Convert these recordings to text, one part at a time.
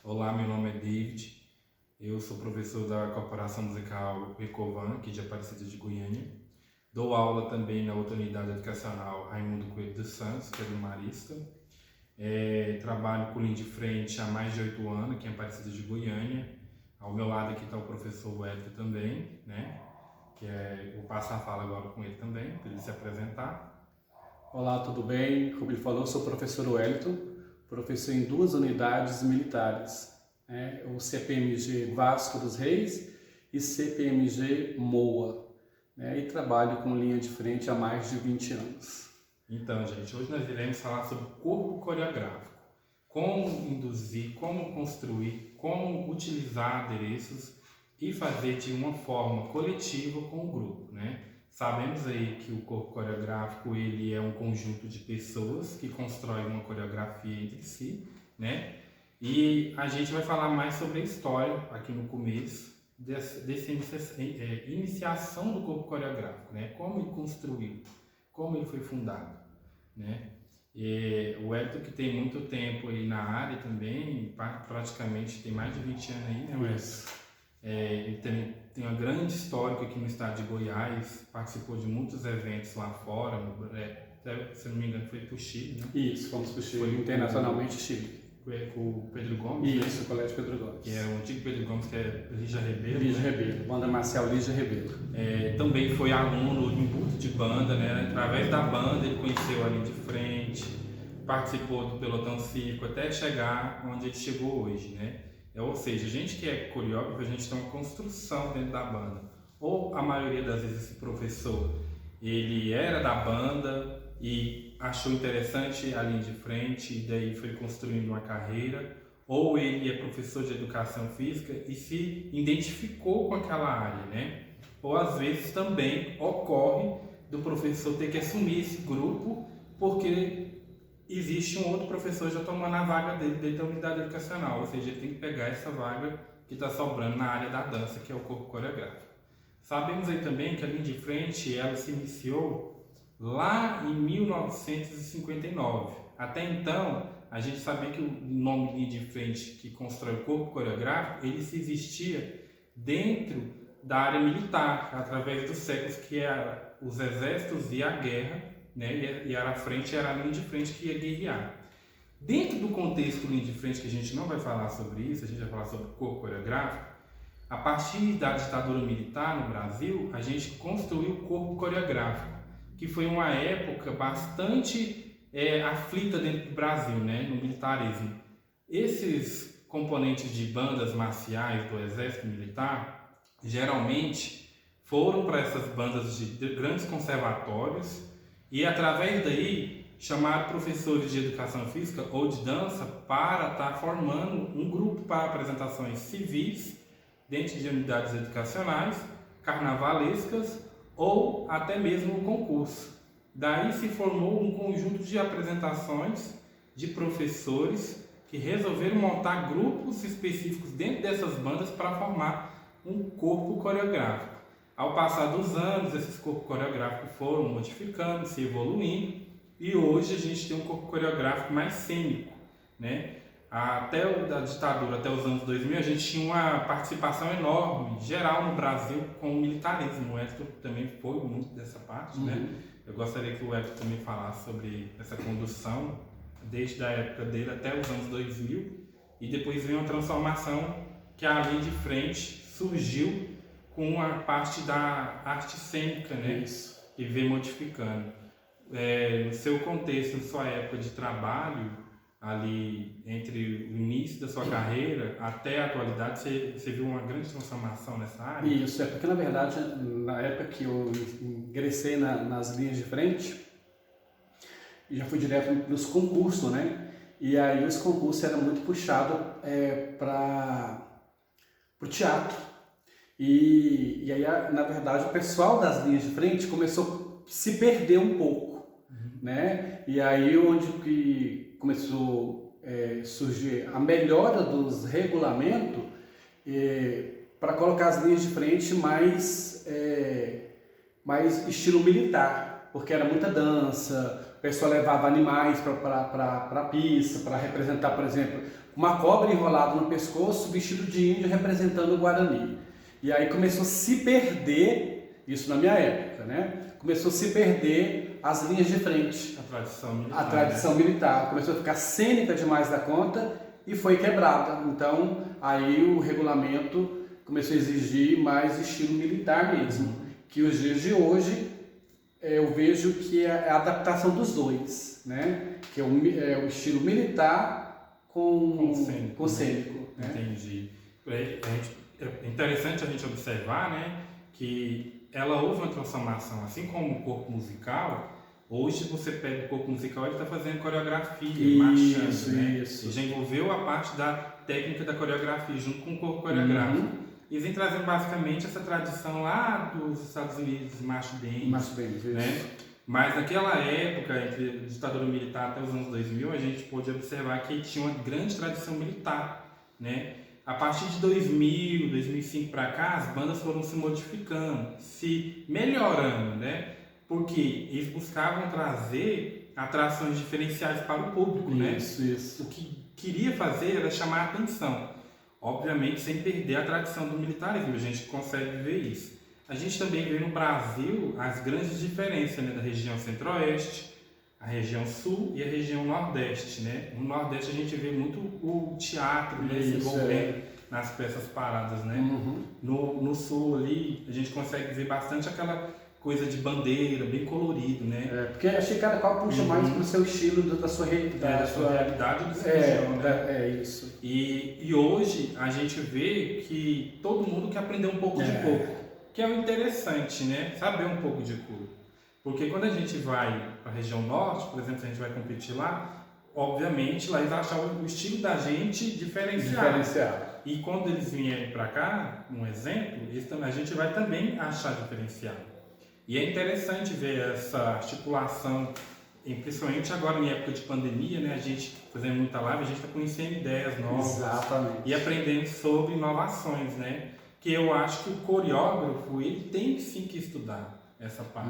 Olá, meu nome é David, eu sou professor da Corporação Musical Recovan, aqui de Aparecida de Goiânia. Dou aula também na outra unidade educacional Raimundo Coelho dos Santos, que é do Marista. Trabalho com linha de frente há mais de 8 anos, aqui em Aparecida de Goiânia. Ao meu lado aqui está o professor Wellington também, né? Vou passar a fala agora com ele também, para ele se apresentar. Olá, tudo bem? Como ele falou, eu sou o professor Wellington, professor em 2 unidades militares, o CPMG Vasco dos Reis e CPMG Moa, e trabalho com linha de frente há mais de 20 anos. Então, gente, hoje nós iremos falar sobre corpo coreográfico. Como induzir, como construir, como utilizar adereços e fazer de uma forma coletiva com o grupo, né? Sabemos aí que o corpo coreográfico ele é um conjunto de pessoas que constroem uma coreografia entre si, né? E a gente vai falar mais sobre a história aqui no começo dessa iniciação do corpo coreográfico, né? Como ele construiu, como ele foi fundado, né? O Wellington, que tem muito tempo aí na área também, praticamente tem mais de 20 anos aí, né, Wellington? Ele tem uma grande história aqui no estado de Goiás, participou de muitos eventos lá fora, se não me engano foi para o Chile, né? Isso, fomos para o Chile, foi internacionalmente Chile. Com o Pedro Gomes? Isso, o Colégio Pedro Gomes. Que é o antigo Pedro Gomes, que é Lígia Ribeiro. Lígia Ribeiro, banda marcial Lígia Ribeiro. Também foi aluno em grupo de banda, né? Através da banda ele conheceu a linha de frente, participou do pelotão cívico até chegar onde ele chegou hoje, né? Ou seja, a gente que é coreógrafo, a gente tem uma construção dentro da banda. Ou a maioria das vezes esse professor, ele era da banda e achou interessante a linha de frente e daí foi construindo uma carreira, ou ele é professor de educação física e se identificou com aquela área, né? Ou às vezes também ocorre do professor ter que assumir esse grupo porque existe um outro professor já tomando a vaga dele dentro da unidade educacional, ou seja, ele tem que pegar essa vaga que está sobrando na área da dança, que é o corpo coreográfico. Sabemos aí também que a linha de frente ela se iniciou lá em 1959. Até então, a gente sabia que o nome linha de frente que constrói o corpo coreográfico, ele se existia dentro da área militar, através dos séculos que era os exércitos e a guerra, né? E a frente era a linha de frente que ia guerrear. Dentro do contexto linha de frente, que a gente não vai falar sobre isso, a gente vai falar sobre o corpo coreográfico, a partir da ditadura militar no Brasil, a gente construiu o corpo coreográfico, que foi uma época bastante aflita dentro do Brasil, né, no militarismo. Esses componentes de bandas marciais do exército militar, geralmente foram para essas bandas de grandes conservatórios e através daí chamaram professores de educação física ou de dança para estar formando um grupo para apresentações civis dentro de unidades educacionais, carnavalescas ou até mesmo o concurso. Daí se formou um conjunto de apresentações de professores que resolveram montar grupos específicos dentro dessas bandas para formar um corpo coreográfico. Ao passar dos anos, esses corpos coreográficos foram modificando, se evoluindo, e hoje a gente tem um corpo coreográfico mais cênico, né? Até a ditadura, até os anos 2000, a gente tinha uma participação enorme, geral no Brasil, com o militarismo. O Wellington também foi muito dessa parte, né? Eu gostaria que o Wellington também falasse sobre essa condução, desde a época dele até os anos 2000, e depois veio uma transformação que a linha de frente surgiu com a parte da arte cênica, né? Isso. E veio modificando. No seu contexto, na sua época de trabalho, ali entre o início da sua carreira até a atualidade, você viu uma grande transformação nessa área? Isso, porque na verdade, na época que eu ingressei nas linhas de frente, eu já fui direto para os concursos, né? E aí os concursos eram muito puxados para o teatro. E aí, na verdade, o pessoal das linhas de frente começou a se perder um pouco, né? E aí onde que começou a surgir a melhora dos regulamentos para colocar as linhas de frente mais estilo militar, porque era muita dança, pessoa levava animais para a pista, para representar, por exemplo, uma cobra enrolada no pescoço, vestido de índio, representando o Guarani. E aí começou a se perder, isso na minha época, né? Começou a se perder as linhas de frente. A tradição militar. A tradição militar. Começou a ficar cênica demais da conta e foi quebrada. Então, aí o regulamento começou a exigir mais estilo militar mesmo. Que os dias de hoje, eu vejo que é a adaptação dos dois, né? Que é o estilo militar com cênico. Né? Entendi. É interessante a gente observar, né, que ela houve uma transformação, assim como o corpo musical. Hoje você pega o corpo musical e ele está fazendo coreografia, marchando, né? Isso. E já envolveu a parte da técnica da coreografia junto com o corpo coreográfico. E vem trazendo basicamente essa tradição lá dos Estados Unidos, macho dance, né? Mas naquela época, entre a ditadura militar até os anos 2000, a gente pôde observar que tinha uma grande tradição militar, né? A partir de 2000, 2005 para cá, as bandas foram se modificando, se melhorando, né? Porque eles buscavam trazer atrações diferenciais para o público, né? Isso. O que queria fazer era chamar a atenção, obviamente sem perder a tradição do militarismo, a gente consegue ver isso. A gente também vê no Brasil as grandes diferenças, né, da região centro-oeste, a região sul e a região nordeste, né? No nordeste a gente vê muito o teatro, né, se envolvendo nas peças paradas, né? No sul ali a gente consegue ver bastante aquela coisa de bandeira, bem colorido, né? Porque achei que cada qual puxa mais pro seu estilo, da sua realidade da sua região, né? Isso. E hoje a gente vê que todo mundo quer aprender um pouco de pouco, que é o interessante, né? Saber um pouco de tudo. Porque quando a gente vai para a região norte, por exemplo, se a gente vai competir lá, obviamente lá eles acham o estilo da gente diferenciado. E quando eles vierem para cá, um exemplo, a gente vai também achar diferenciado. E é interessante ver essa articulação, principalmente agora em época de pandemia, né? A gente fazendo muita live, a gente está conhecendo ideias novas. Exatamente. E aprendendo sobre inovações, né? Que eu acho que o coreógrafo, ele tem sim que estudar essa parte,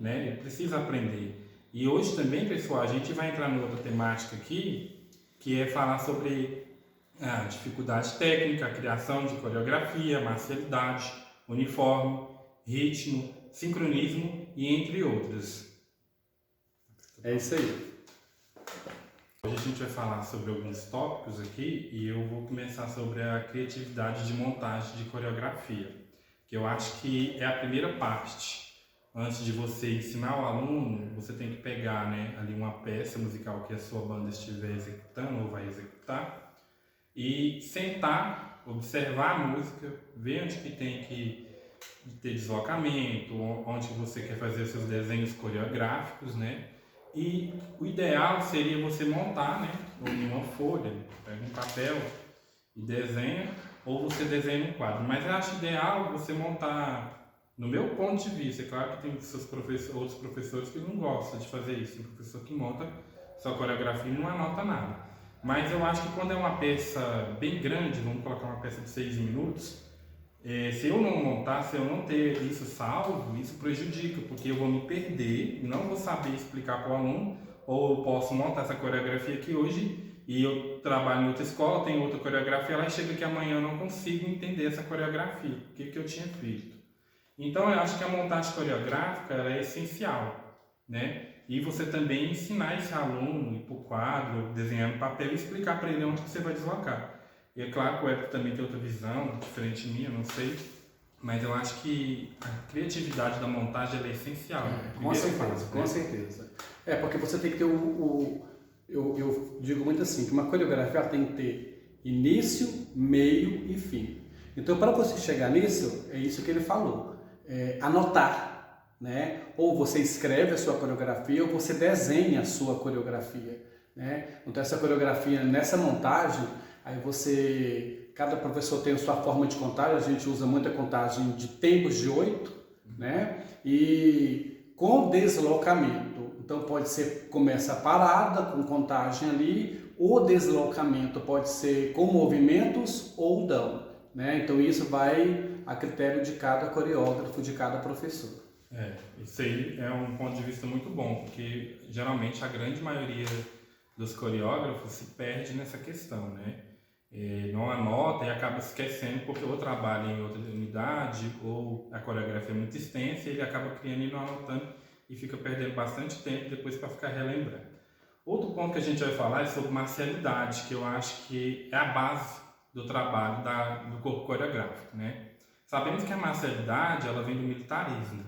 né? Ele precisa aprender. E hoje também, pessoal, a gente vai entrar em outra temática aqui, que é falar sobre a dificuldade técnica, a criação de coreografia, marcialidade, uniforme, ritmo, sincronismo e entre outras. É isso aí. Hoje a gente vai falar sobre alguns tópicos aqui e eu vou começar sobre a criatividade de montagem de coreografia, que eu acho que é a primeira parte. Antes de você ensinar o aluno, você tem que pegar, né, ali uma peça musical que a sua banda estiver executando ou vai executar e sentar, observar a música, ver onde que tem que ter deslocamento, onde você quer fazer seus desenhos coreográficos, né? E o ideal seria você montar, né, em uma folha, pega um papel e desenha, ou você desenha no quadro. Mas eu acho ideal você montar, no meu ponto de vista. É claro que tem seus outros professores que não gostam de fazer isso. Tem professor que monta sua coreografia e não anota nada. Mas eu acho que quando é uma peça bem grande, vamos colocar uma peça de 6 minutos, se eu não montar, se eu não ter isso salvo, isso prejudica, porque eu vou me perder, não vou saber explicar para o aluno, ou eu posso montar essa coreografia aqui hoje, e eu trabalho em outra escola, tenho outra coreografia, ela chega que amanhã eu não consigo entender essa coreografia, o que eu tinha feito. Então eu acho que a montagem coreográfica ela é essencial, né? E você também ensinar esse aluno, ir para o quadro, desenhar no papel e explicar para ele onde você vai deslocar. E é claro que o Hélio também tem outra visão, diferente minha, não sei, mas eu acho que a criatividade da montagem é essencial. Com certeza. Porque você tem que ter eu digo muito assim, que uma coreografia ela tem que ter início, meio e fim. Então, para você chegar nisso, é isso que ele falou, anotar, né? Ou você escreve a sua coreografia, ou você desenha a sua coreografia, né? Então, essa coreografia, nessa montagem, aí cada professor tem a sua forma de contagem, a gente usa muita contagem de tempos de 8, né? E com deslocamento. Então pode ser, começa parada, com contagem ali, o deslocamento pode ser com movimentos ou não, né? Então isso vai a critério de cada coreógrafo, de cada professor. Isso aí é um ponto de vista muito bom, porque geralmente a grande maioria dos coreógrafos se perde nessa questão, né? Não anota e acaba esquecendo porque ou trabalha em outra unidade ou a coreografia é muito extensa e ele acaba criando e não anotando e fica perdendo bastante tempo depois para ficar relembrando. Outro ponto que a gente vai falar é sobre marcialidade, que eu acho que é a base do trabalho do corpo coreográfico, né? Sabemos que a marcialidade ela vem do militarismo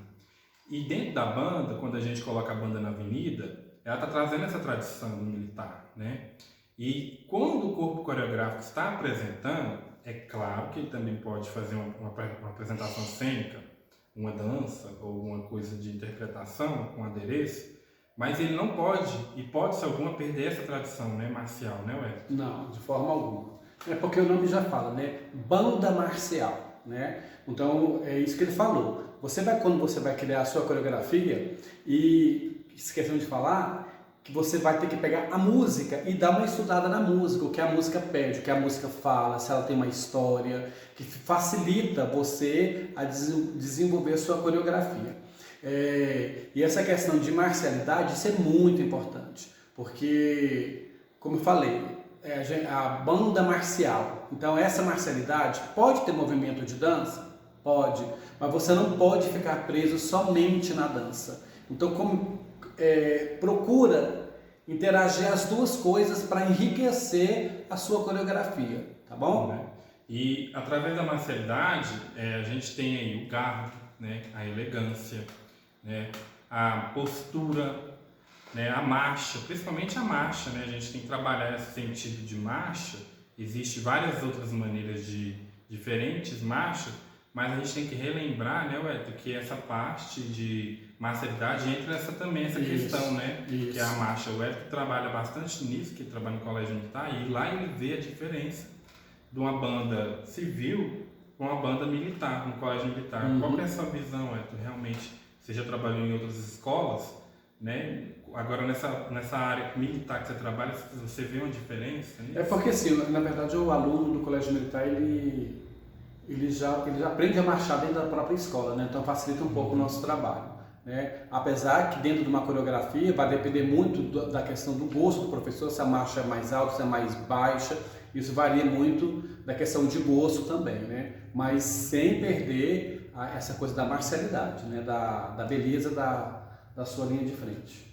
e dentro da banda, quando a gente coloca a banda na avenida, ela está trazendo essa tradição militar, né? E quando o corpo coreográfico está apresentando, é claro que ele também pode fazer uma apresentação cênica, uma dança ou uma coisa de interpretação com adereço, mas ele não pode, hipótese alguma, perder essa tradição, né, marcial, né, Wellington? Não, de forma alguma. É porque o nome já fala, né? Banda marcial, né? Então é isso que ele falou. Quando você vai criar a sua coreografia, e esquecendo de falar, que você vai ter que pegar a música e dar uma estudada na música, o que a música pede, o que a música fala, se ela tem uma história, que facilita você a desenvolver a sua coreografia. E essa questão de marcialidade, isso é muito importante, porque, como eu falei, a banda marcial, então essa marcialidade pode ter movimento de dança? Pode, mas você não pode ficar preso somente na dança. Então, procura interagir as duas coisas para enriquecer a sua coreografia, tá bom? E através da marcialidade, a gente tem aí o garbo, né, a elegância, né, a postura, né, a marcha, principalmente a marcha, né, a gente tem que trabalhar esse sentido de marcha. Existem várias outras maneiras de diferentes marchas, mas a gente tem que relembrar, né, Wellington, que essa parte de marcialidade entra essa questão, né, que é a marcha. O Wellington trabalha bastante nisso, que ele trabalha no colégio militar, e lá ele vê a diferença de uma banda civil com uma banda militar, no colégio militar. Qual que é a sua visão, Wellington? Realmente, você já trabalhou em outras escolas, né? Agora nessa área militar que você trabalha, você vê uma diferença nisso? É porque assim, na verdade o aluno do colégio militar, ele já aprende a marchar dentro da própria escola, né? Então facilita um pouco o nosso trabalho, né? Apesar que dentro de uma coreografia vai depender muito da questão do gosto do professor, se a marcha é mais alta, se é mais baixa, isso varia muito da questão de gosto também, né? Mas sem perder essa coisa da marcialidade, né? Da beleza da sua linha de frente.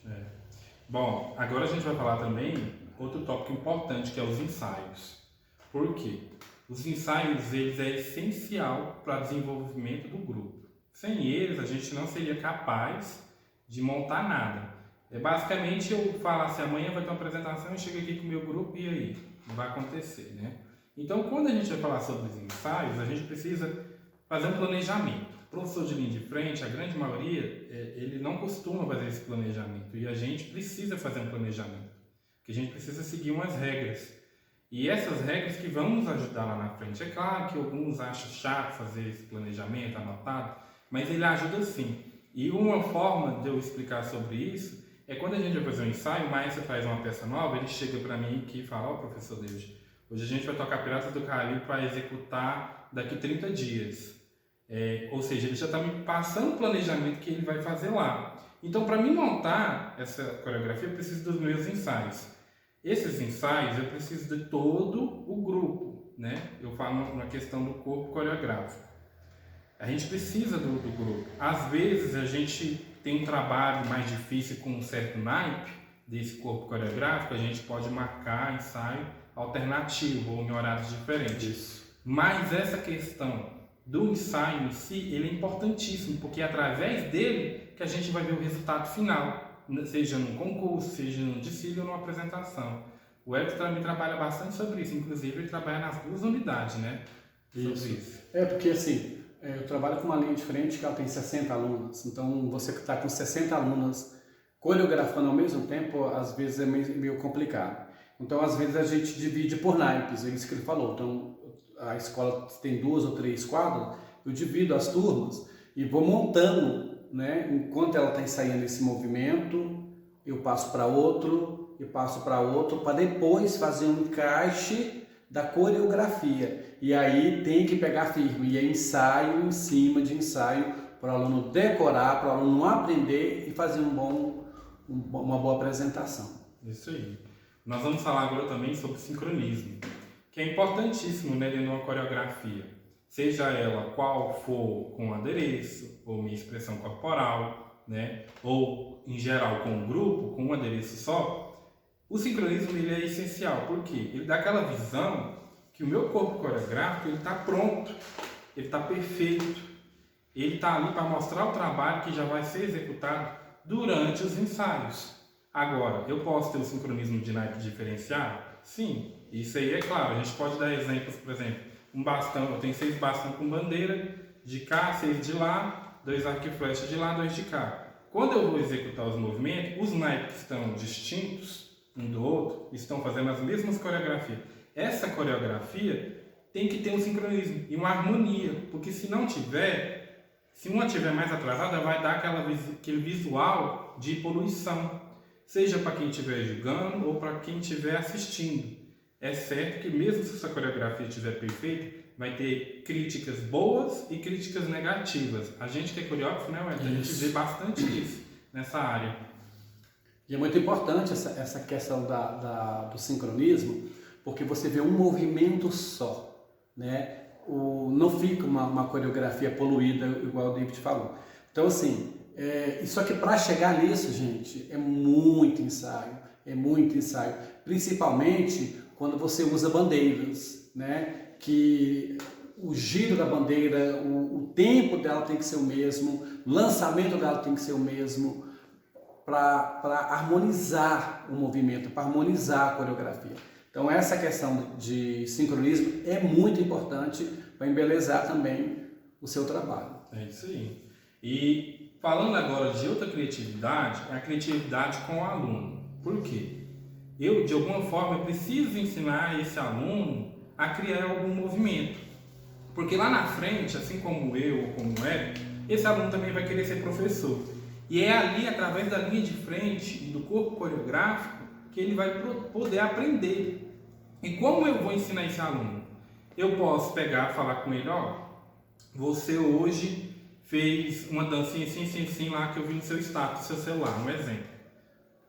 Bom, agora a gente vai falar também outro tópico importante, que é os ensaios. Por quê? Os ensaios, eles é essencial para o desenvolvimento do grupo. Sem eles, a gente não seria capaz de montar nada. Basicamente, eu falo assim, amanhã vai ter uma apresentação, eu chego aqui com o meu grupo e aí? Não vai acontecer, né? Então, quando a gente vai falar sobre os ensaios, a gente precisa fazer um planejamento. O professor de linha de frente, a grande maioria, ele não costuma fazer esse planejamento. E a gente precisa fazer um planejamento. Porque a gente precisa seguir umas regras. E essas regras que vão nos ajudar lá na frente. É claro que alguns acham chato fazer esse planejamento anotado, mas ele ajuda sim. E uma forma de eu explicar sobre isso é quando a gente vai fazer um ensaio, o maestro faz uma peça nova, ele chega para mim aqui e fala: ó, professor Deus, hoje a gente vai tocar Piratas do Caribe para executar daqui 30 dias. Ou seja, ele já está me passando o planejamento que ele vai fazer lá. Então, para mim montar essa coreografia, eu preciso dos meus ensaios. Esses ensaios, eu preciso de todo o grupo, né? Eu falo na questão do corpo coreográfico. A gente precisa do grupo. Às vezes, a gente tem um trabalho mais difícil com um certo naipe desse corpo coreográfico, a gente pode marcar ensaio alternativo ou em horários diferentes. Isso. Mas essa questão do ensaio em si, ele é importantíssimo, porque é através dele que a gente vai ver o resultado final, seja num concurso, seja num desfile ou numa apresentação. O Wellington também trabalha bastante sobre isso, inclusive ele trabalha nas duas unidades, né? Isso. Porque assim, eu trabalho com uma linha de frente que ela tem 60 alunas, então você que está com 60 alunas coreografando ao mesmo tempo, às vezes é meio complicado. Então, às vezes a gente divide por naipes, é isso que ele falou. Então, a escola tem 2 ou 3 quadras, eu divido as turmas e vou montando, né? Enquanto ela está ensaiando esse movimento, eu passo para outro, e passo para outro, para depois fazer um encaixe da coreografia. E aí tem que pegar firme, e é ensaio em cima de ensaio, para o aluno decorar, para o aluno aprender e fazer uma boa apresentação. Isso aí. Nós vamos falar agora também sobre sincronismo, que é importantíssimo, né, dentro de uma coreografia. Seja ela qual for, com adereço, ou minha expressão corporal, né, ou em geral com um grupo, com um adereço só, o sincronismo ele é essencial, porque ele dá aquela visão que o meu corpo coreográfico está pronto, ele está perfeito, ele está ali para mostrar o trabalho que já vai ser executado durante os ensaios. Agora, eu posso ter o sincronismo de naipe diferenciado? Sim, isso aí é claro. A gente pode dar exemplos, por exemplo, um bastão, eu tenho 6 bastões com bandeira, de cá, 6 de lá, 2 arco e flecha de lá, 2 de cá. Quando eu vou executar os movimentos, os naipes que estão distintos um do outro, estão fazendo as mesmas coreografias. Essa coreografia tem que ter um sincronismo e uma harmonia, porque se não tiver, se uma estiver mais atrasada, vai dar aquele visual de poluição, seja para quem estiver julgando ou para quem estiver assistindo. É certo que mesmo se essa coreografia estiver perfeita, vai ter críticas boas e críticas negativas. A gente que é coreógrafo, né, a gente vê bastante isso nessa área. E é muito importante essa questão do sincronismo, porque você vê um movimento só, né? Não fica uma coreografia poluída, igual o David falou. Então, assim, só que para chegar nisso, gente, é muito ensaio, principalmente quando você usa bandeiras, né? Que o giro da bandeira, o tempo dela tem que ser o mesmo, o lançamento dela tem que ser o mesmo, para harmonizar o movimento, para harmonizar a coreografia. Então essa questão de sincronismo é muito importante para embelezar também o seu trabalho. É isso aí. E falando agora de outra criatividade, é a criatividade com o aluno. Por quê? Eu, de alguma forma, preciso ensinar esse aluno a criar algum movimento. Porque lá na frente, assim como eu ou como o Eric, esse aluno também vai querer ser professor. E é ali, através da linha de frente e do corpo coreográfico, que ele vai poder aprender. E como eu vou ensinar esse aluno? Eu posso pegar e falar com ele, você hoje fez uma dancinha assim lá que eu vi no seu status, no seu celular, um exemplo.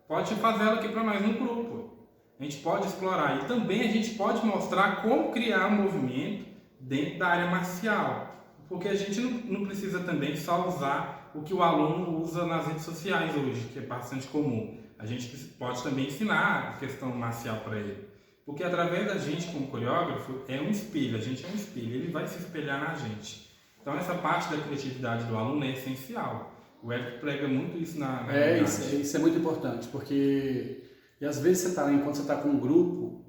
Pode fazer ela aqui para nós no grupo. A gente pode explorar. E também a gente pode mostrar como criar um movimento dentro da área marcial. Porque a gente não precisa também só usar o que o aluno usa nas redes sociais hoje, que é bastante comum. A gente pode também ensinar a questão marcial para ele. Porque através da gente como coreógrafo é um espelho, a gente é um espelho, ele vai se espelhar na gente. Então essa parte da criatividade do aluno é essencial. O Eric prega muito isso na isso é muito importante, porque e às vezes enquanto você está com um grupo,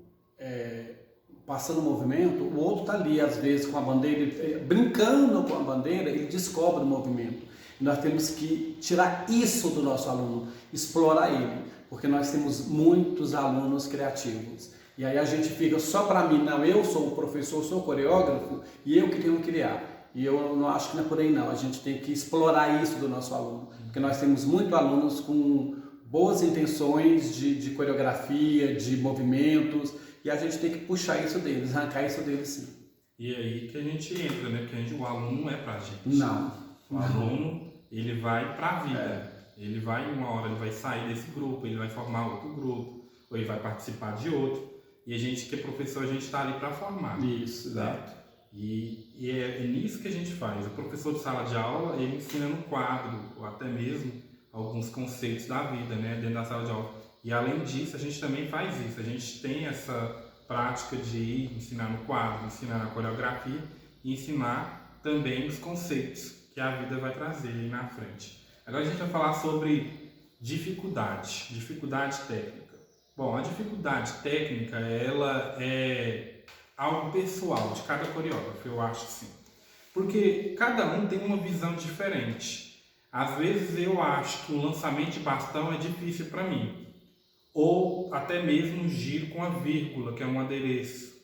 passando o movimento, o outro está ali, às vezes, com a bandeira, brincando com a bandeira, ele descobre o movimento. E nós temos que tirar isso do nosso aluno, explorar ele, porque nós temos muitos alunos criativos. E aí a gente fica só para mim, não, eu sou o professor, sou o coreógrafo e eu que tenho que criar. E eu não acho que não é por aí não, a gente tem que explorar isso do nosso aluno, porque nós temos muitos alunos com boas intenções de coreografia, de movimentos, e a gente tem que puxar isso deles, arrancar isso deles sim. E é aí que a gente entra, né? Porque o aluno não é pra gente. Não. O aluno, ele vai pra vida. Ele vai, uma hora, ele vai sair desse grupo, ele vai formar outro grupo, ou ele vai participar de outro. E a gente, que é professor, a gente está ali para formar. Isso, exato. E é nisso que a gente faz. O professor de sala de aula, ele ensina no quadro, ou até mesmo alguns conceitos da vida, né, dentro da sala de aula. E além disso, a gente também faz isso. A gente tem essa prática de ensinar no quadro, ensinar na coreografia e ensinar também os conceitos que a vida vai trazer aí na frente. Agora a gente vai falar sobre dificuldade técnica. Bom, a dificuldade técnica, ela é algo pessoal de cada coreógrafo, eu acho sim. Porque cada um tem uma visão diferente. Às vezes eu acho que o lançamento de bastão é difícil para mim. Ou até mesmo um giro com a vírgula, que é um adereço.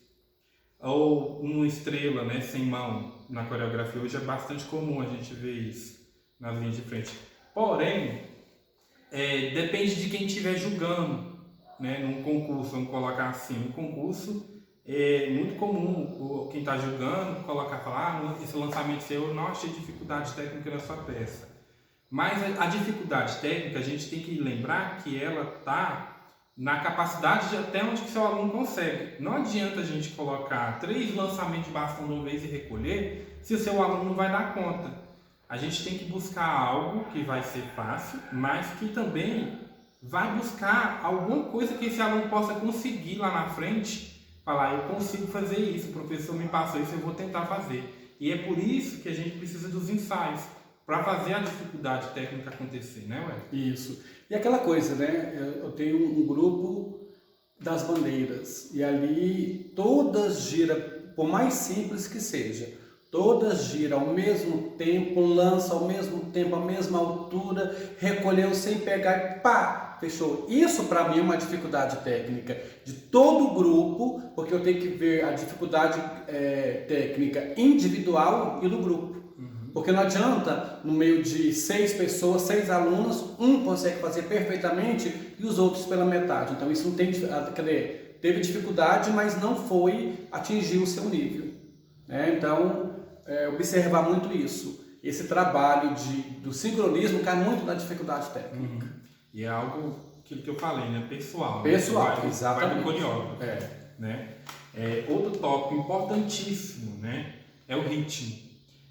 Ou uma estrela, né, sem mão na coreografia. Hoje é bastante comum a gente ver isso nas linhas de frente. Porém, depende de quem estiver julgando, né, num concurso, vamos colocar assim. Um concurso é muito comum quem está julgando falar, esse lançamento seu, eu não achei dificuldade técnica na sua peça. Mas a dificuldade técnica, a gente tem que lembrar que ela está na capacidade de até onde que seu aluno consegue. Não adianta a gente colocar 3 lançamentos de bastão de uma vez e recolher, se o seu aluno não vai dar conta. A gente tem que buscar algo que vai ser fácil, mas que também vai buscar alguma coisa que esse aluno possa conseguir lá na frente, falar, eu consigo fazer isso, o professor me passou isso, eu vou tentar fazer. E é por isso que a gente precisa dos ensaios, para fazer a dificuldade técnica acontecer, né, Ué? Isso. E aquela coisa, né? Eu tenho um grupo das bandeiras e ali todas giram, por mais simples que seja, todas giram ao mesmo tempo, lançam ao mesmo tempo, à mesma altura, recolheu sem pegar e pá, fechou. Isso para mim é uma dificuldade técnica de todo o grupo, porque eu tenho que ver a dificuldade técnica individual e do grupo. Porque não adianta, no meio de 6 pessoas, 6 alunos, um consegue fazer perfeitamente e os outros pela metade. Então isso não tem, quer dizer, teve dificuldade, mas não atingiu o seu nível. Né? Então, observar muito isso. Esse trabalho do sincronismo cai muito na dificuldade técnica. E é algo que eu falei, né? Pessoal. Pessoal, vai, exatamente. Vai do coreógrafo. Né? Outro tópico importantíssimo, né? É o ritmo.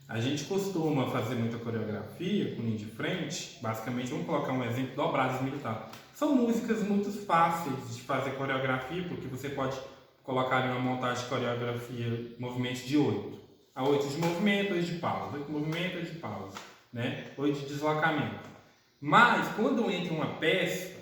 A gente costuma fazer muita coreografia com linha de frente, basicamente, vamos colocar um exemplo, dobradas militares. São músicas muito fáceis de fazer coreografia, porque você pode colocar em uma montagem de coreografia movimentos de 8. A 8 de movimento, 8 de pausa, 8 de movimento, 8 de pausa, né? 8 de deslocamento. Mas, quando entra uma peça,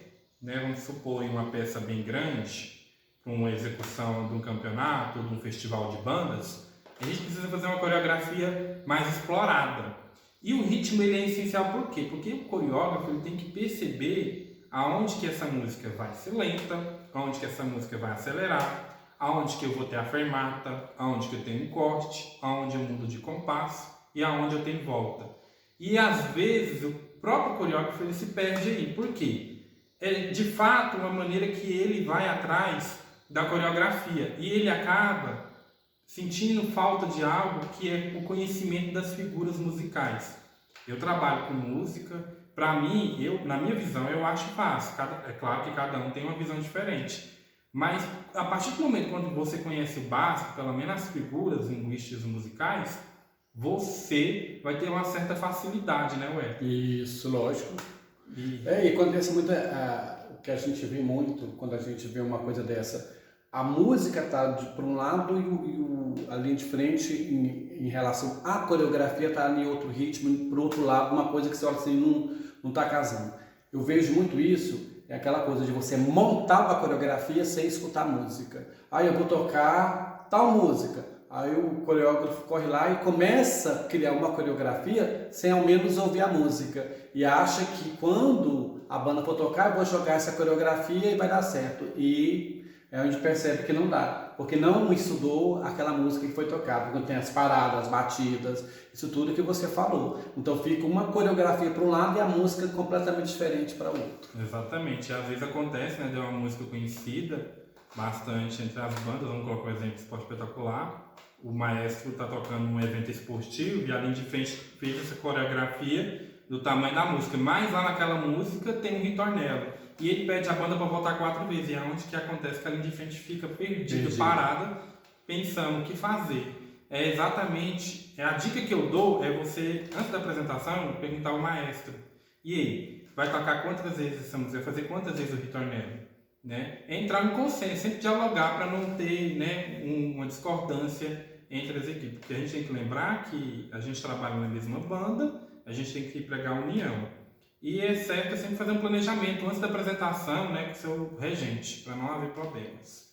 né, vamos supor uma peça bem grande, para uma execução de um campeonato, ou de um festival de bandas, a gente precisa fazer uma coreografia mais explorada. E o ritmo ele é essencial por quê? Porque o coreógrafo ele tem que perceber aonde que essa música vai ser lenta, aonde que essa música vai acelerar, aonde que eu vou ter a fermata, aonde que eu tenho um corte, aonde eu mudo de compasso e aonde eu tenho volta. E às vezes o próprio coreógrafo ele se perde aí. Por quê? É de fato uma maneira que ele vai atrás da coreografia e ele acaba sentindo falta de algo que é o conhecimento das figuras musicais. Eu trabalho com música, para mim, na minha visão, eu acho fácil. É claro que cada um tem uma visão diferente. Mas a partir do momento quando você conhece o básico, pelo menos as figuras linguísticas musicais, você vai ter uma certa facilidade, né, Ué? Isso, lógico. E acontece muito, o que a gente vê muito quando a gente vê uma coisa dessa. A música está por um lado e a linha de frente em relação à coreografia está em outro ritmo, e por outro lado, uma coisa que você olha assim, não está casando. Eu vejo muito isso, é aquela coisa de você montar uma coreografia sem escutar música. Aí eu vou tocar tal música, aí o coreógrafo corre lá e começa a criar uma coreografia sem ao menos ouvir a música. E acha que quando a banda for tocar, eu vou jogar essa coreografia e vai dar certo. E é onde percebe que não dá, porque não estudou aquela música que foi tocada, quando tem as paradas, as batidas, isso tudo que você falou. Então fica uma coreografia para um lado e a música completamente diferente para o outro. Exatamente, às vezes acontece, né, de uma música conhecida bastante entre as bandas, vamos colocar um exemplo de Esporte Espetacular, o maestro está tocando um evento esportivo e a linha de frente fez essa coreografia do tamanho da música, mas lá naquela música tem um ritornelo. E ele pede a banda para voltar 4 vezes. E é onde que acontece que a linha de frente fica perdida, parada, pensando o que fazer. É exatamente, a dica que eu dou é você, antes da apresentação, perguntar ao maestro. E aí, vai tocar quantas vezes essa música? Vai fazer quantas vezes o ritornelo? Né? É entrar no consenso, sempre dialogar para não ter, né, uma discordância entre as equipes. Porque a gente tem que lembrar que a gente trabalha na mesma banda, a gente tem que pregar a união. E é certo sempre fazer um planejamento antes da apresentação, né, com o seu regente, para não haver problemas.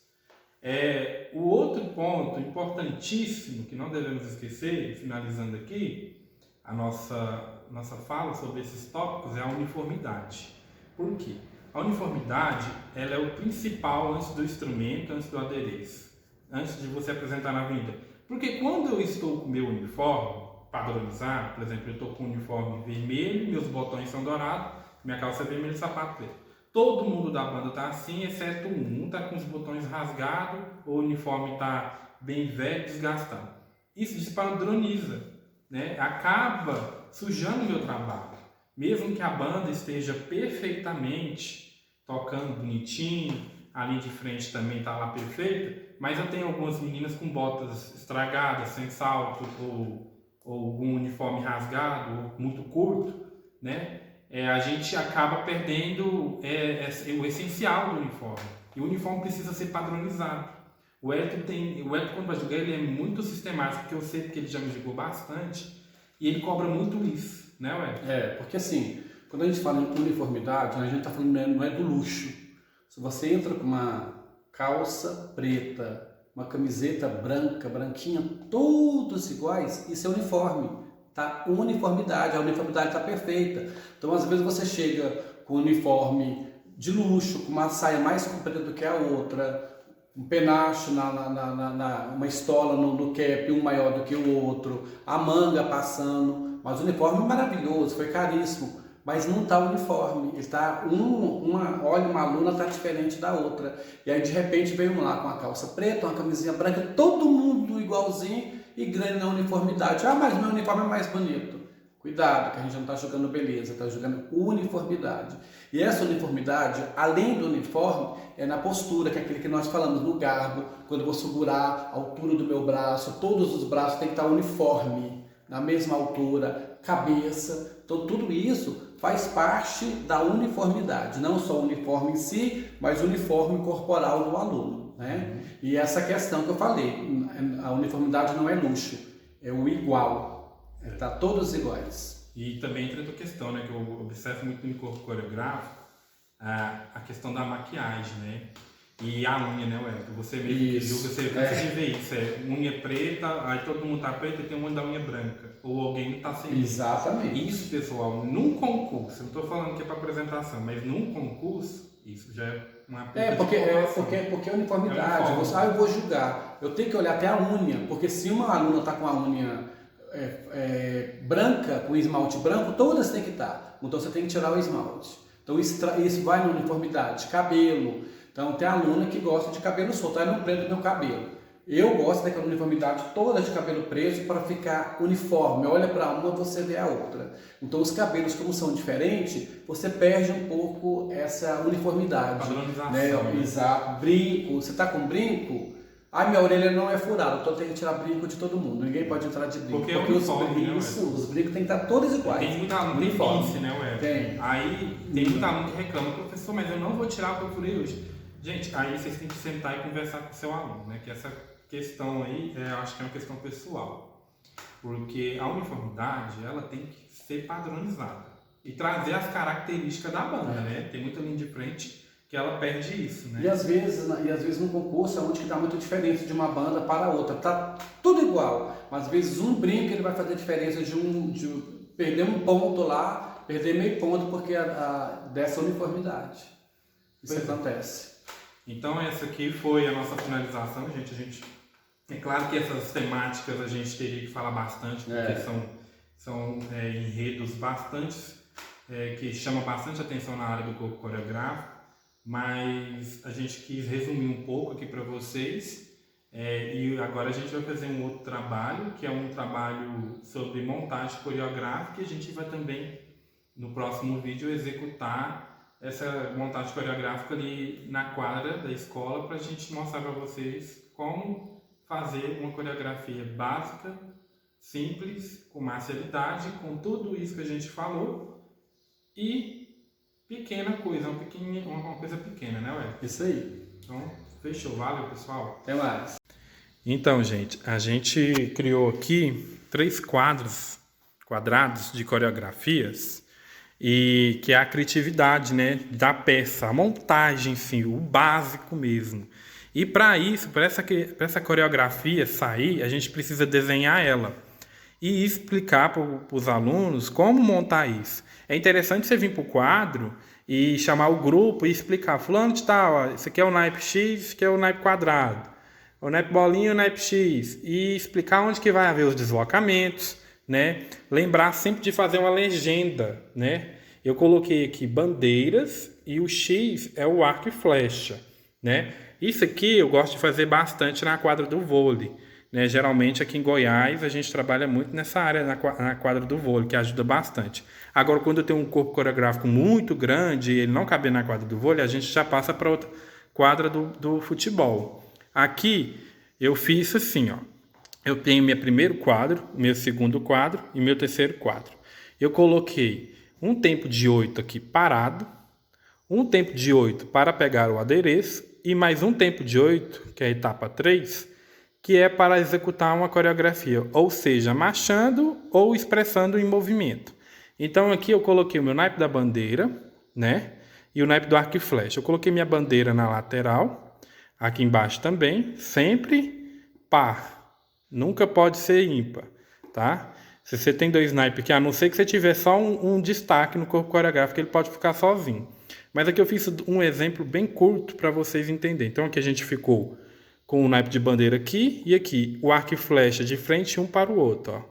O outro ponto importantíssimo que não devemos esquecer, finalizando aqui, a nossa fala sobre esses tópicos é a uniformidade. Por quê? A uniformidade ela é o principal antes do instrumento, antes do adereço, antes de você apresentar na avenida. Porque quando eu estou com o meu uniforme, padronizado, por exemplo, eu estou com um uniforme vermelho, meus botões são dourados, minha calça é vermelha e sapato preto. todo mundo da banda tá assim, exceto um. Um tá com os botões rasgados, o uniforme tá bem velho, desgastado. Isso despadroniza, né? Acaba sujando o meu trabalho. Mesmo que a banda esteja perfeitamente tocando bonitinho, a linha de frente também tá lá perfeita, mas eu tenho algumas meninas com botas estragadas, sem salto, ou algum uniforme rasgado, ou muito curto, né? A gente acaba perdendo o essencial do uniforme. E o uniforme precisa ser padronizado. O Elton, quando vai jogar, ele é muito sistemático, porque eu sei que ele já me jogou bastante, e ele cobra muito isso, né, Elton? Porque assim, quando a gente fala em uniformidade, a gente está falando não é do luxo. Se você entra com uma calça preta, uma camiseta branca, branquinha, todos iguais, isso é uniforme, tá? Uniformidade, a uniformidade está perfeita. Então, às vezes você chega com um uniforme de luxo, com uma saia mais comprida do que a outra, um penacho uma estola no cap, um maior do que o outro, a manga passando, mas o uniforme é maravilhoso, foi caríssimo. Mas não está uniforme, está olha, uma aluna está diferente da outra. E aí de repente vem um lá com a calça preta, uma camisinha branca, todo mundo igualzinho e ganha na uniformidade. Ah, mas meu uniforme é mais bonito. Cuidado, que a gente não está jogando beleza, está jogando uniformidade. E essa uniformidade, além do uniforme, é na postura, que é aquele que nós falamos, no garbo, quando eu vou segurar a altura do meu braço, todos os braços têm que estar uniforme, na mesma altura, cabeça. Então tudo isso faz parte da uniformidade, não só o uniforme em si, mas o uniforme corporal do aluno, né? E essa questão que eu falei, a uniformidade não é luxo, é o igual, tá todos iguais. E também entra outra questão, né, que eu observo muito no corpo coreográfico, a questão da maquiagem, né? E a unha, né, Wellington? Você mesmo que julga, você cansa de ver isso. Unha preta, aí todo mundo tá preto e tem uma da unha branca. Ou alguém não tá sem isso. Exatamente. Isso, pessoal, num concurso, eu não tô falando que é para apresentação, mas num concurso, isso já é uma porque é uniformidade. Eu vou julgar. Eu tenho que olhar até a unha, porque se uma aluna tá com a unha branca, com esmalte branco, todas têm que estar. Então você tem que tirar o esmalte. Então isso vai na uniformidade. Cabelo. Então tem aluna que gosta de cabelo solto, eu não prendo meu cabelo. Eu gosto daquela uniformidade toda de cabelo preso para ficar uniforme. Olha para uma, você vê a outra. Então os cabelos, como são diferentes, você perde um pouco essa uniformidade. Padronização. Né? Exato. Brinco, você está com brinco? Ai, minha orelha não é furada, então eu tenho que tirar brinco de todo mundo. Ninguém pode entrar de brinco. Porque os brincos têm que estar todos iguais. Tem muita aluna que tem pince, né, Wellington? Tem. Aí tem muita aluna que reclama, professor, mas eu não vou tirar o que eu furei hoje. Gente, aí vocês têm que sentar e conversar com o seu aluno, né? Que essa questão aí, eu acho que é uma questão pessoal. Porque a uniformidade, ela tem que ser padronizada. E trazer as características da banda, né? Tem muita linha de frente que ela perde isso, né? E às vezes no concurso é onde que dá muita diferença de uma banda para outra. Tá tudo igual, mas às vezes um brinco ele vai fazer diferença de perder um ponto lá, perder meio ponto porque dessa uniformidade. Isso acontece. Então essa aqui foi a nossa finalização, gente. É claro que essas temáticas a gente teria que falar bastante, porque são enredos que chamam bastante atenção na área do corpo coreográfico, mas a gente quis resumir um pouco aqui para vocês. E agora a gente vai fazer um outro trabalho, que é um trabalho sobre montagem coreográfica, e a gente vai também, no próximo vídeo, executar essa montagem coreográfica ali na quadra da escola para a gente mostrar para vocês como fazer uma coreografia básica, simples, com marcialidade, com tudo isso que a gente falou e pequena coisa, uma coisa pequena, né, Wellington? Isso aí. Então, fechou. Valeu, pessoal. Até mais. Então, gente, a gente criou aqui 3 quadrados de coreografias, e que é a criatividade, né, da peça, a montagem, sim, o básico mesmo. E para isso, para essa coreografia sair, a gente precisa desenhar ela e explicar para os alunos como montar isso. É interessante você vir para o quadro e chamar o grupo e explicar, fulano de tal, ó, esse aqui é o naipe X, esse aqui é o naipe quadrado, o naipe bolinha e o naipe X, e explicar onde que vai haver os deslocamentos, né? Lembrar sempre de fazer uma legenda, né? Eu coloquei aqui bandeiras e o X é o arco e flecha, né? Isso aqui eu gosto de fazer bastante na quadra do vôlei, né? Geralmente aqui em Goiás a gente trabalha muito nessa área na quadra do vôlei, que ajuda bastante. Agora, quando eu tenho um corpo coreográfico muito grande e ele não cabe na quadra do vôlei, a gente já passa para outra quadra do futebol. Aqui eu fiz assim, ó. Eu tenho meu primeiro quadro, meu segundo quadro e meu terceiro quadro. Eu coloquei um tempo de 8 aqui parado, um tempo de 8 para pegar o adereço e mais um tempo de 8, que é a etapa 3, que é para executar uma coreografia, ou seja, marchando ou expressando em movimento. Então aqui eu coloquei o meu naipe da bandeira, né? E o naipe do arco e flecha. Eu coloquei minha bandeira na lateral, aqui embaixo também, sempre par. Nunca pode ser ímpar, tá? Se você tem dois naipes aqui, a não ser que você tiver só um destaque no corpo coreográfico, ele pode ficar sozinho. Mas aqui eu fiz um exemplo bem curto para vocês entenderem. Então aqui a gente ficou com o naipe de bandeira aqui e aqui o arco e flecha de frente um para o outro, ó.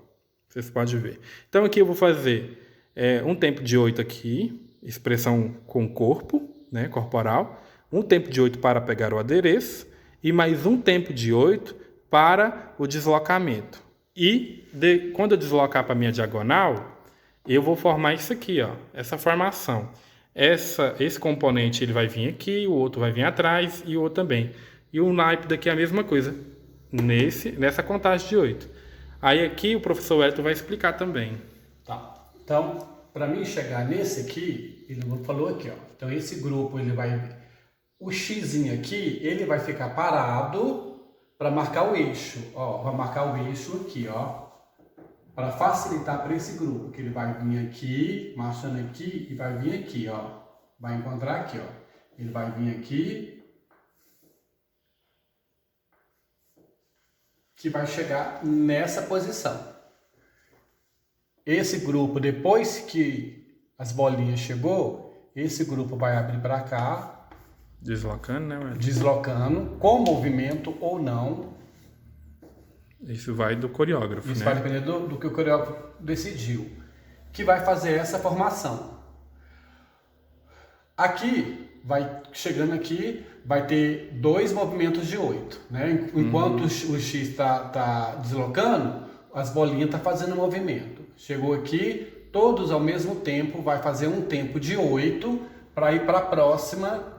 Vocês podem ver. Então aqui eu vou fazer um tempo de 8 aqui, expressão com corpo, né, corporal. Um tempo de 8 para pegar o adereço e mais um tempo de 8 para o deslocamento. E quando eu deslocar para a minha diagonal, eu vou formar isso aqui, ó, essa formação. Esse componente ele vai vir aqui, o outro vai vir atrás e o outro também. E o naipe daqui é a mesma coisa, nessa contagem de 8. Aí aqui o professor Wellington vai explicar também. Tá. Então, para mim chegar nesse aqui, ele falou aqui, ó. Então esse grupo ele vai, o xzinho aqui, ele vai ficar parado para marcar o eixo, ó, vai marcar o eixo aqui, ó, para facilitar para esse grupo, que ele vai vir aqui, marchando aqui e vai vir aqui, ó, vai encontrar aqui, ó, ele vai vir aqui, que vai chegar nessa posição. Esse grupo, depois que as bolinhas chegou, esse grupo vai abrir para cá, deslocando, né? Deslocando, com movimento ou não. Isso vai do coreógrafo, Isso né? vai depender do que o coreógrafo decidiu. Que vai fazer essa formação. Aqui, chegando aqui, vai ter 2 movimentos de 8. Né? Enquanto o X está deslocando, as bolinhas estão fazendo movimento. Chegou aqui, todos ao mesmo tempo, vai fazer um tempo de 8 para ir para a próxima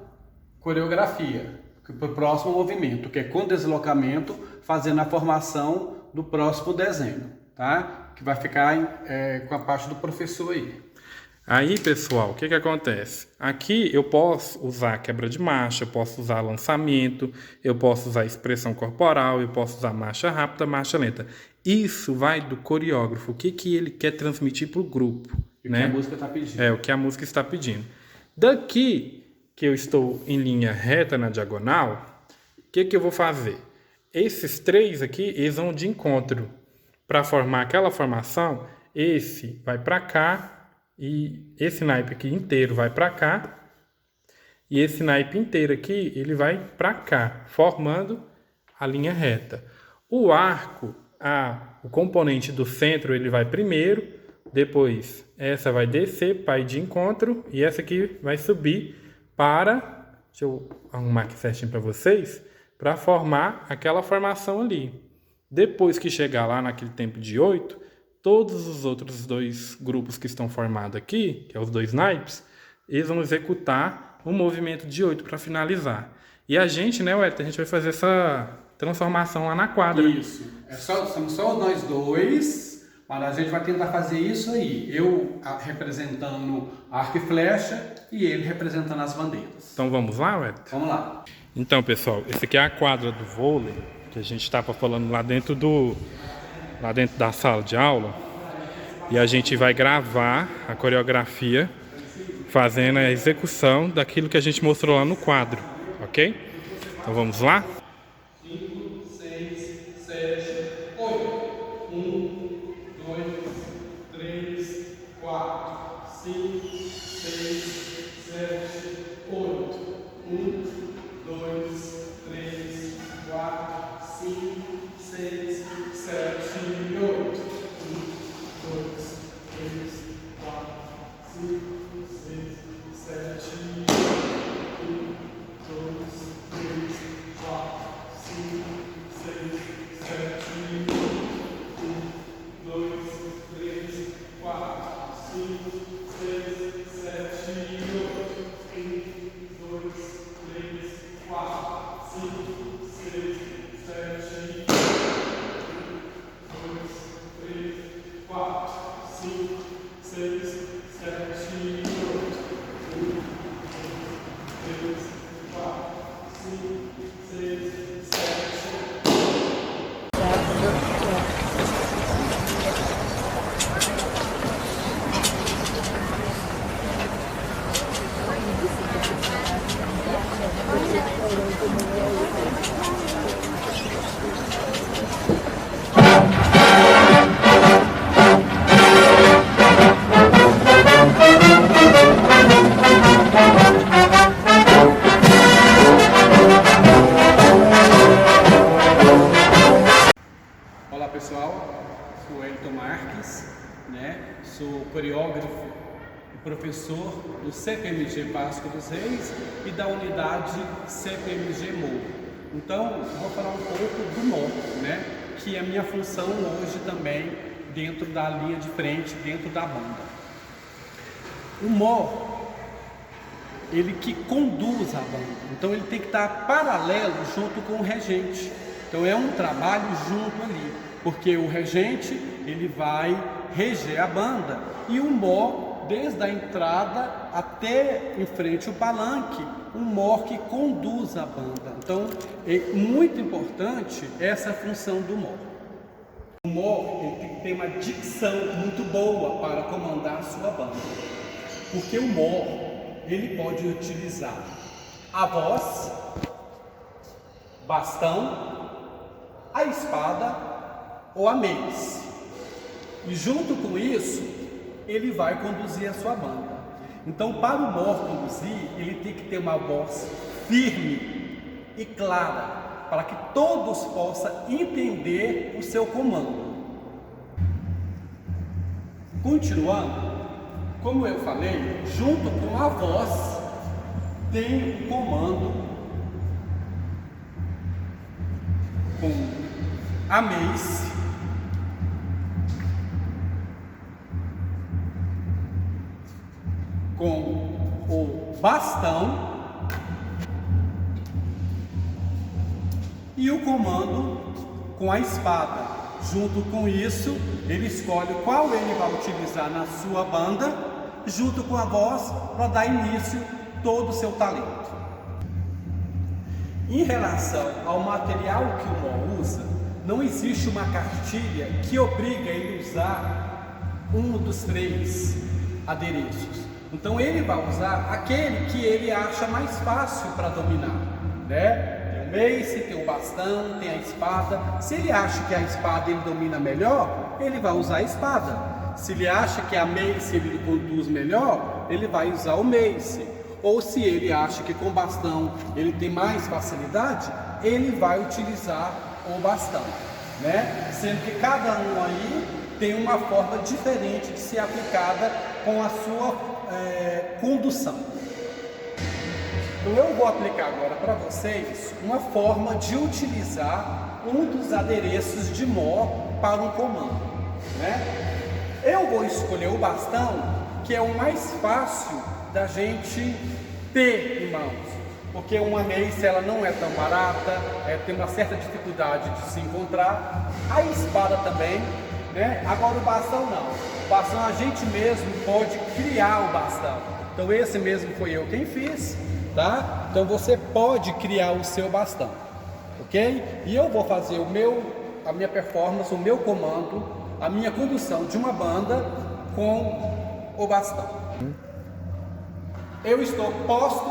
coreografia, para o próximo movimento, que é com deslocamento, fazendo a formação do próximo desenho, tá? Que vai ficar com a parte do professor aí. Aí, pessoal, o que acontece? Aqui eu posso usar quebra de marcha, eu posso usar lançamento, eu posso usar expressão corporal, eu posso usar marcha rápida, marcha lenta. Isso vai do coreógrafo, o que ele quer transmitir para o grupo. E né? o que a música está pedindo. O que a música está pedindo. Daqui que eu estou em linha reta na diagonal, o que eu vou fazer? Esses 3 aqui, eles vão de encontro. Para formar aquela formação, esse vai para cá, e esse naipe aqui inteiro vai para cá, e esse naipe inteiro aqui, ele vai para cá, formando a linha reta. O arco, o componente do centro, ele vai primeiro, depois essa vai descer para ir de encontro, e essa aqui vai subir deixa eu arrumar aqui certinho para vocês, para formar aquela formação ali. Depois que chegar lá naquele tempo de 8, todos os outros 2 grupos que estão formados aqui, que é os 2 naipes, eles vão executar um movimento de 8 para finalizar. E a gente, né, Wellington, a gente vai fazer essa transformação lá na quadra. Isso. Somos só nós 2. Mas a gente vai tentar fazer isso aí. Eu representando arco e flecha e ele representando as bandeiras. Então vamos lá, Wellington? Vamos lá. Então, pessoal, esse aqui é a quadra do vôlei, que a gente estava falando lá dentro da sala de aula. E a gente vai gravar a coreografia fazendo a execução daquilo que a gente mostrou lá no quadro, ok? Então vamos lá? 5, 6, 7, 8. 1, 2, 3, 4, 5, 6, 7, 8. 1, 2, 3, 4, 5, 6, 7, 8. 1, 2, 3, 4, 5, pessoal, sou Elton Marques, né? Sou coreógrafo e professor do CPMG Vasco dos Reis e da unidade CPMG Morro. Então, vou falar um pouco do MOR, né? Que é a minha função hoje também dentro da linha de frente, dentro da banda. O MOR, ele que conduz a banda, então ele tem que estar paralelo junto com o regente. Então é um trabalho junto ali, porque o regente ele vai reger a banda e o MOR, desde a entrada até em frente ao palanque, um MOR que conduz a banda. Então é muito importante essa função do MOR. O MOR ele tem que ter uma dicção muito boa para comandar a sua banda, porque o MOR ele pode utilizar a voz, bastão, a espada ou a mace. E junto com isso, ele vai conduzir a sua banda. Então, para o MOR conduzir, ele tem que ter uma voz firme e clara, para que todos possam entender o seu comando. Continuando, como eu falei, junto com a voz, tem o comando com a mace, com o bastão e o comando com a espada. Junto com isso, ele escolhe qual ele vai utilizar na sua banda, junto com a voz, para dar início todo o seu talento. Em relação ao material que o MOR usa, não existe uma cartilha que obriga ele a usar um dos 3 adereços. Então ele vai usar aquele que ele acha mais fácil para dominar, né? Tem o mace, tem o bastão, tem a espada. Se ele acha que a espada ele domina melhor, ele vai usar a espada. Se ele acha que a mace ele conduz melhor, ele vai usar o mace. Ou se ele acha que com bastão ele tem mais facilidade, ele vai utilizar o bastão, né? Sendo que cada um aí tem uma forma diferente de ser aplicada com a sua condução. Então eu vou aplicar agora para vocês uma forma de utilizar um dos adereços de MOR para um comando, né? Eu vou escolher o bastão, que é o mais fácil da gente ter em mãos, porque uma mace ela não é tão barata, tem uma certa dificuldade de se encontrar. A espada também, né? Agora o bastão não. O bastão a gente mesmo pode criar o bastão. Então esse mesmo foi eu quem fiz, tá? Então você pode criar o seu bastão, ok? E eu vou fazer a minha performance, o meu comando, a minha condução de uma banda com o bastão. Eu estou posto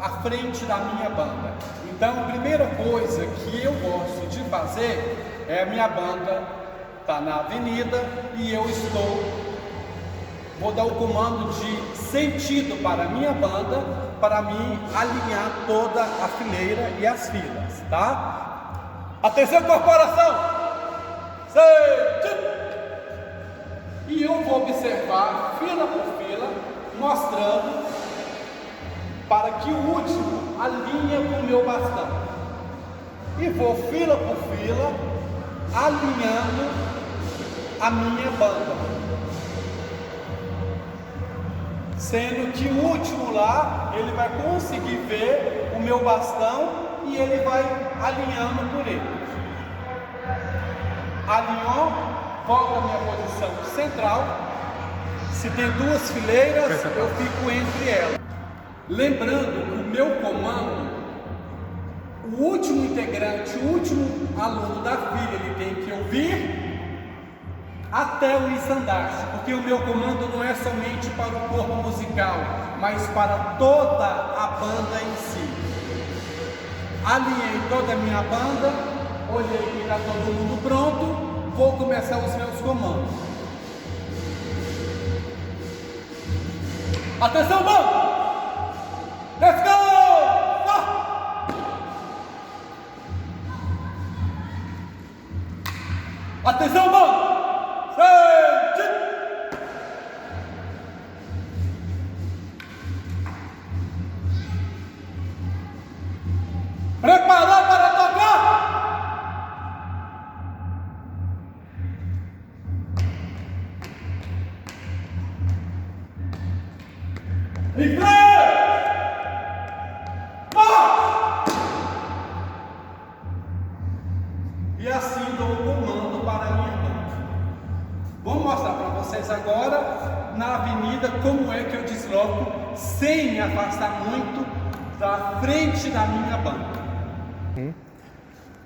à frente da minha banda. Então a primeira coisa que eu gosto de fazer é a minha banda está na avenida e eu vou dar o comando de sentido para a minha banda, para mim alinhar toda a fileira e as filas, tá? Atenção, corporação! Sentido! E eu vou observar fila por fila, mostrando para que o último alinhe com o meu bastão. E vou fila por fila, alinhando a minha banda. Sendo que o último lá, ele vai conseguir ver o meu bastão e ele vai alinhando por ele. Alinhou, volta a minha posição central. Se tem 2 fileiras, eu fico entre elas. Lembrando que o meu comando, o último integrante, o último aluno da fila, ele tem que ouvir até o estandarte, porque o meu comando não é somente para o corpo musical, mas para toda a banda em si. Alinhei toda a minha banda, olhei que está todo mundo pronto, vou começar os meus comandos. Atenção, banda! Let's go! Atenção, bando! Frente! Preparou para tocar? Em frente! E assim dou o comando para a minha banda. Vou mostrar para vocês agora na avenida como é que eu desloco sem me afastar muito da frente da minha banda.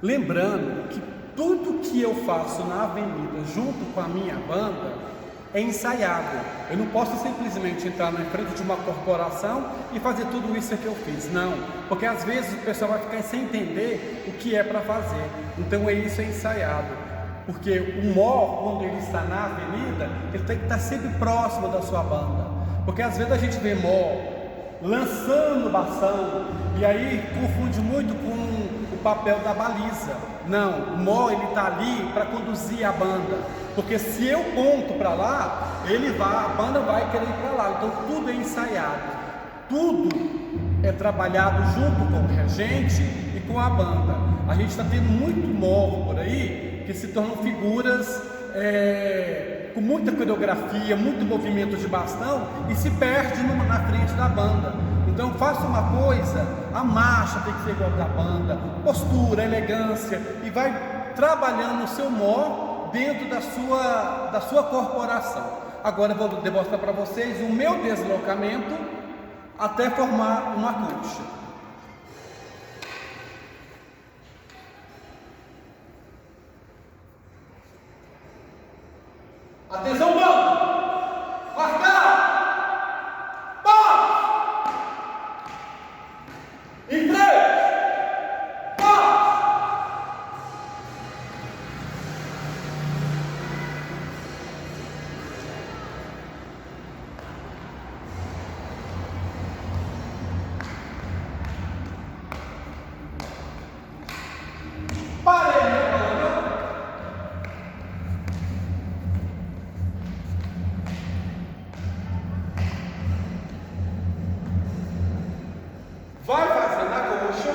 Lembrando que tudo que eu faço na avenida junto com a minha banda é ensaiado. Eu não posso simplesmente entrar na frente de uma corporação e fazer tudo isso que eu fiz, não, porque às vezes o pessoal vai ficar sem entender o que é para fazer. Então isso é ensaiado, porque o mó, quando ele está na avenida, ele tem que estar sempre próximo da sua banda, porque às vezes a gente vê mó lançando bastão e aí confunde muito com o papel da baliza. Não, o mó ele está ali para conduzir a banda, porque se eu ponto para lá, a banda vai querer ir para lá. Então tudo é ensaiado, tudo é trabalhado junto com o regente e com a banda. A gente está tendo muito mó por aí que se tornam figuras com muita coreografia, muito movimento de bastão e se perde na frente da banda. Então faça uma coisa, a marcha tem que ser igual da banda, postura, elegância, e vai trabalhando o seu mó dentro da sua corporação. Agora eu vou demonstrar para vocês o meu deslocamento até formar uma concha. Atenção, bando! Marcar! Em frente! Parei, minha banda! Vai fazendo a coxa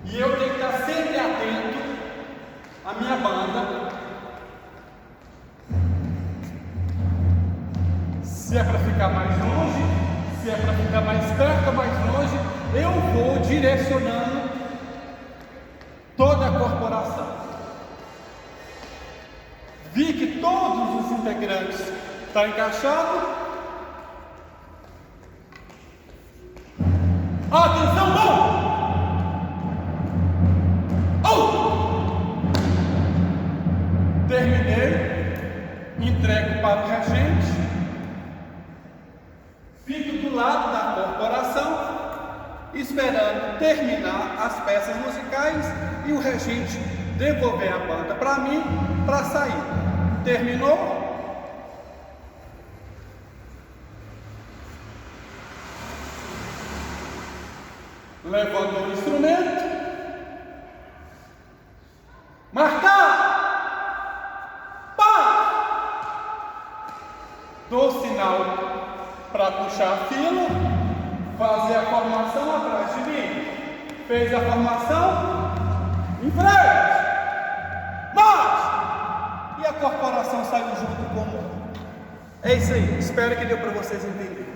e eu tenho que estar sempre atento à minha banda. Se é para ficar mais longe, se é para ficar mais perto ou mais longe, eu vou direcionando toda a corporação. Vi que todos os integrantes estão encaixados. Atenção, bom! Terminei, entrego para o regente, fico do lado da corporação, esperando terminar as peças musicais e o regente devolver a banda para mim para sair. Terminou? Levando o instrumento, marcar, pá, dou sinal para puxar a fila, fazer a formação atrás de mim, fez a formação, em frente, marcha, e a corporação saiu junto com o mundo. É isso aí, espero que deu para vocês entenderem.